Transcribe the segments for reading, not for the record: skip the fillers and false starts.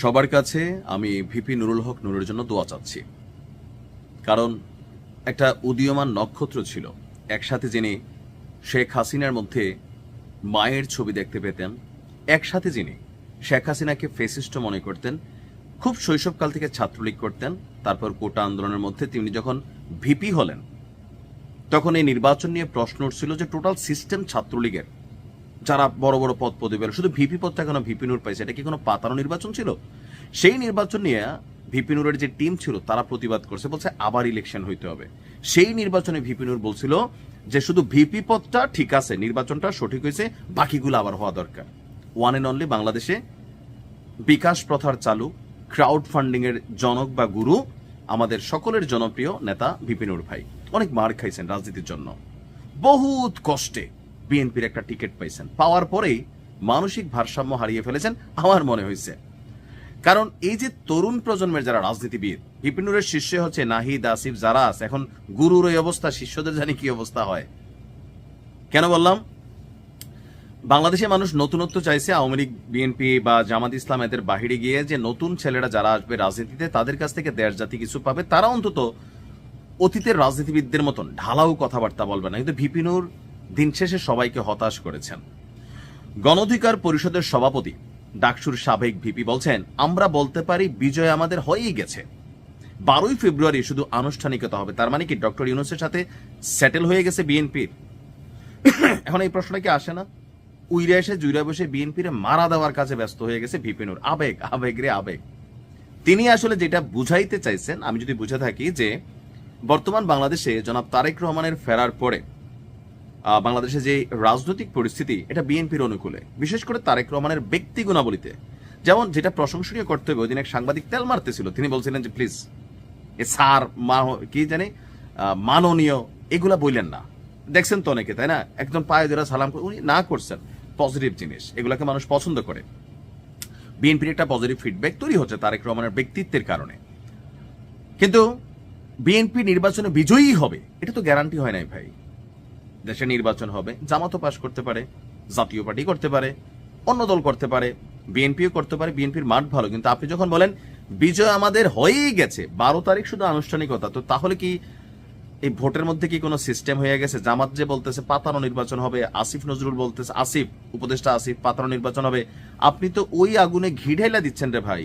সবার কাছে আমি ভিপি নুরুল হক নুরের জন্য দোয়া চাচ্ছি। কারণ একটা উদীয়মান নক্ষত্র ছিল, একসাথে যিনি শেখ হাসিনার মধ্যে মায়ের ছবি দেখতে পেতেন, একসাথে যিনি শেখ হাসিনাকে ফেসিস্ট মনে করতেন, খুব শৈশবকাল থেকে ছাত্রলীগ করতেন, তারপর কোটা আন্দোলনের মধ্যে তিনি যখন ভিপি হলেন তখন এই নির্বাচন নিয়ে প্রশ্ন উঠছিল যে টোটাল সিস্টেম ছাত্রলীগের যারা বড় বড় পদ পদবি পেল, শুধু ভিপি পদটা কেন ভিপি নূর পাইছে, এটা কি কোনো পাতানো নির্বাচন ছিল? সেই নির্বাচন নিয়ে ভিপি নূরের যে টিম ছিল তারা প্রতিবাদ করছে, বলছে আবার ইলেকশন হইতে হবে। সেই নির্বাচনে ভিপি নূর বলছিল যে শুধু ভিপি পদটা ঠিক আছে, নির্বাচনটা সঠিক হয়েছে, বাকিগুলো আবার হওয়া দরকার। ওয়ান এন্ড অনলি বাংলাদেশে বিকাশ প্রথার চালু, ক্রাউড ফান্ডিং এর জনক বা গুরু আমাদের সকলের জনপ্রিয় নেতা ভিপি নূর ভাই। অনেক মার খাইছেন রাজনীতির জন্য, বহুত কষ্টে বিএনপির একটা টিকিট পাইছেন, পাওয়ার পরেই মানসিক ভারসাম্য হারিয়ে ফেলেছেন আমার মনে হয়েছে। কারণ এই যে তরুণ প্রজন্মের যারা রাজনীতিবিদ, ভিপি নূরের শিষ্য হচ্ছে নাহিদ, আসিফ, যারা আছে, এখন গুরুর এই অবস্থা, শিষ্যদের জানি কি অবস্থা হয়। কেন বললাম? বাংলাদেশে মানুষ নতুনত্ব চাইছে। আওয়ামী লীগ, বিএনপি বা জামাত ইসলাম এদের বাহিরে গিয়ে যে নতুন ছেলেরা যারা আসবে রাজনীতিতে, তাদের কাছ থেকে দেশ জাতি কিছু পাবে, তারা অন্তত অতীতের রাজনীতিবিদদের মতন ঢালাও কথাবার্তা বলবে না। কিন্তু ভিপি নূর দিন শেষে সবাইকে হতাশ করেছেন। গণ অধিকার পরিষদের সভাপতি ডাকসুর সাবেক ভিপি বলছেন, আমরা বলতে পারি বিজয় আমাদের হয়েই গেছে, 12ই ফেব্রুয়ারি শুধু আনুষ্ঠানিকতা হবে। তার মানে কি ডক্টর ইউনূসের সাথে সেটেল হয়ে গেছে বিএনপির? এখন এই প্রশ্নটা কি আসে না? উইরে এসে জুইরা বসে বিএনপির মারা দেওয়ার কাজে ব্যস্ত হয়ে গেছে ভিপি নূর। আবেগ, আবেগ রে আবেগ। তিনি আসলে যেটা বুঝাইতে চাইছেন, আমি যদি বুঝে থাকি, যে বর্তমান বাংলাদেশে জনাব তারেক রহমানের ফেরার পরে বাংলাদেশে যে রাজনৈতিক পরিস্থিতি, এটা বিএনপির অনুকূলে, বিশেষ করে তারেক রহমানের ব্যক্তি গুণাবলীতে। যেমন যেটা প্রশংসনীয় করতে হবে, ওই দিন এক সাংবাদিক তেল মারতেছিল, তিনি বলছিলেন যে প্লিজ এ স্যার কি জানি মাননীয় এগুলা বললেন না। দেখছেন তো অনেকে, তাই না, একদম পায়ে ধরে সালাম উনি না করছেন। পজিটিভ জিনিস, এগুলাকে মানুষ পছন্দ করে। বিএনপির একটা পজিটিভ ফিডব্যাক তৈরি হচ্ছে তারেক রহমানের ব্যক্তিত্বের কারণে। কিন্তু বিএনপি নির্বাচনে বিজয়ী হবে এটা তো গ্যারান্টি হয় নাই ভাই। দেশে নির্বাচন হবে, জামাতও পাশ করতে পারে, জাতীয় পার্টি করতে পারে, অন্য দল করতে পারে, বিএনপিও করতে পারে, বিএনপির মাঠ ভালো। কিন্তু আপনি যখন বলেন বিজয় আমাদের হয়েই গেছে, 12 তারিখ শুধু আনুষ্ঠানিকতা, তো তাহলে কি এই ভোটের মধ্যে কি কোনো সিস্টেম হয়ে গেছে? জামাত যে বলতেছে পাতানো নির্বাচন হবে, আসিফ নজরুল বলতেছে, আসিফ উপদেষ্টা আসিফ পাতানো নির্বাচন হবে, আপনি তো ওই আগুনে ঘি ঢেলা দিচ্ছেন রে ভাই।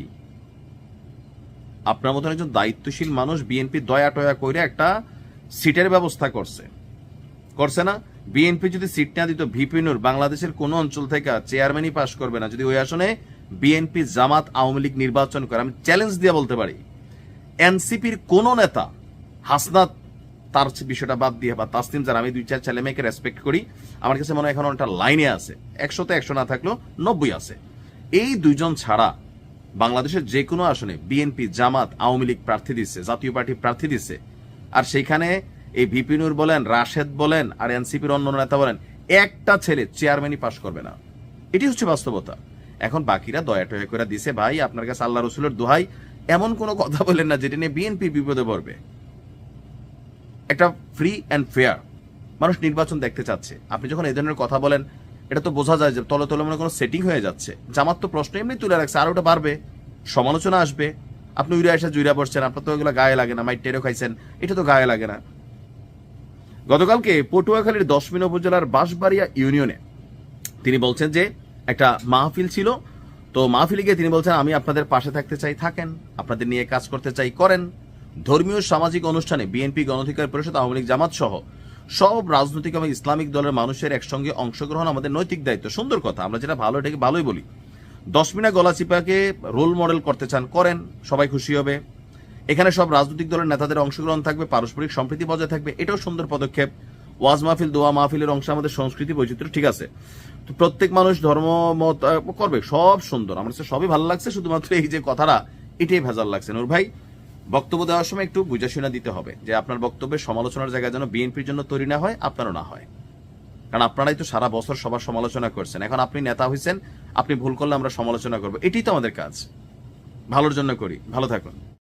আপনার মতন একজন দায়িত্বশীল মানুষ বিএনপি দয়া টয়া করে একটা সিটের ব্যবস্থা করছে না? বিএনপি যদি সিট না দিত, ভিপি নূর বাংলাদেশের কোন অঞ্চল থেকে চেয়ারম্যানই পাশ করবে না যদি ওই আসনে বিএনপি, জামাত, আওয়ামী লীগ নির্বাচন করে। আমি চ্যালেঞ্জ দিয়ে বলতে পারি, এনসিপির কোন নেতা, হাসনাত তার বিষয়টা বাদ দিয়ে, বা তাসনিম, যারা আমি 2-4 ছেলে মেয়েকে রেসপেক্ট করি, আমার কাছে মনে হয় এখন একটা লাইনে আছে, 100-তে 100 না থাকলেও 90 আছে। এই দুইজন ছাড়া বাংলাদেশের যে কোনো আসনে বিএনপি, জামাত, আওয়ামী লীগ প্রার্থী দিচ্ছে, জাতীয় পার্টি প্রার্থী দিচ্ছে, আর সেইখানে এই ভিপি নূর বলেন, রাশেদ বলেন, আর এনসিপির অন্য নেতা বলেন, একটা ছেলে চেয়ারম্যানই পাশ করবে না। এটি হচ্ছে বাস্তবতা। এখন বাকিরা দয়া টয়া করে দিছে। ভাই, আপনার কাছে আল্লাহ রসুলের দোহাই, এমন কোনো কথা বলেন না যেটা নিয়ে বিএনপি বিপদে পড়বে। একটা ফ্রি অ্যান্ড ফেয়ার মানুষ নির্বাচন দেখতে চাচ্ছে। আপনি যখন এই ধরনের কথা বলেন, এটা তো বোঝা যায় যে তলে তলে মনে কোনো সেটিং হয়ে যাচ্ছে। জামাত তো প্রশ্ন এমনি তুলে রাখছে, আর ওটা বাড়বে, সমালোচনা আসবে। আপনি উইরা এসে জুইরা বসছেন, আপনার তো এগুলো গায়ে লাগে না, মাইট টেরও খাইছেন, এটা তো গায়ে লাগে না। গতকালকে পটুয়াখালীর 10 মিনা উপজেলার বাঁশবাড়িয়া ইউনিয়নে তিনি বলছেন যে একটা মাহফিল ছিল, তো মাহফিলে গিয়ে তিনি বলছেন, আমি আপনাদের পাশে থাকতে চাই, থাকেন, আপনাদের নিয়ে কাজ করতে চাই, করেন। ধর্মীয় সামাজিক অনুষ্ঠানে বিএনপি, গণ অধিকার পরিষদ, আওয়ামী লীগ, জামাত সহ সব রাজনৈতিক এবং ইসলামিক দলের মানুষের একসঙ্গে অংশগ্রহণ আমাদের নৈতিক দায়িত্ব। সুন্দর কথা, আমরা যেটা ভালো এটাকে ভালোই বলি। 10 মিনা গলাচিপাকে রোল মডেল করতে চান, করেন, সবাই খুশি হবে। এখানে সব রাজনৈতিক দলের নেতাদের অংশগ্রহণ থাকবে, পারস্পরিক সম্প্রীতি বজায় থাকবে, এটাও সুন্দর পদক্ষেপ। ওয়াজ মাহফিল, দোয়া মাহফিলের অংশ আমাদের সংস্কৃতি বৈচিত্র্য, ঠিক আছে। তো প্রত্যেক মানুষ ধর্ম মত করবে, সব সুন্দর, আমার কাছে সবই ভালো লাগছে। শুধুমাত্র এই যে কথাটা, এটাই ভেজাল লাগছে। নূর ভাই, বক্তব্য দেওয়ার সময় একটু বুঝাশুনা দিতে হবে যে আপনার বক্তব্যের সমালোচনার জায়গায় যেন বিএনপির জন্য তৈরি না হয়, আপনারও না হয়। কারণ আপনারাই তো সারা বছর সবার সমালোচনা করছেন, এখন আপনি নেতা হয়েছেন, আপনি ভুল করলে আমরা সমালোচনা করবো, এটাই তো আমাদের কাজ। ভালোর জন্য করি। ভালো থাকুন।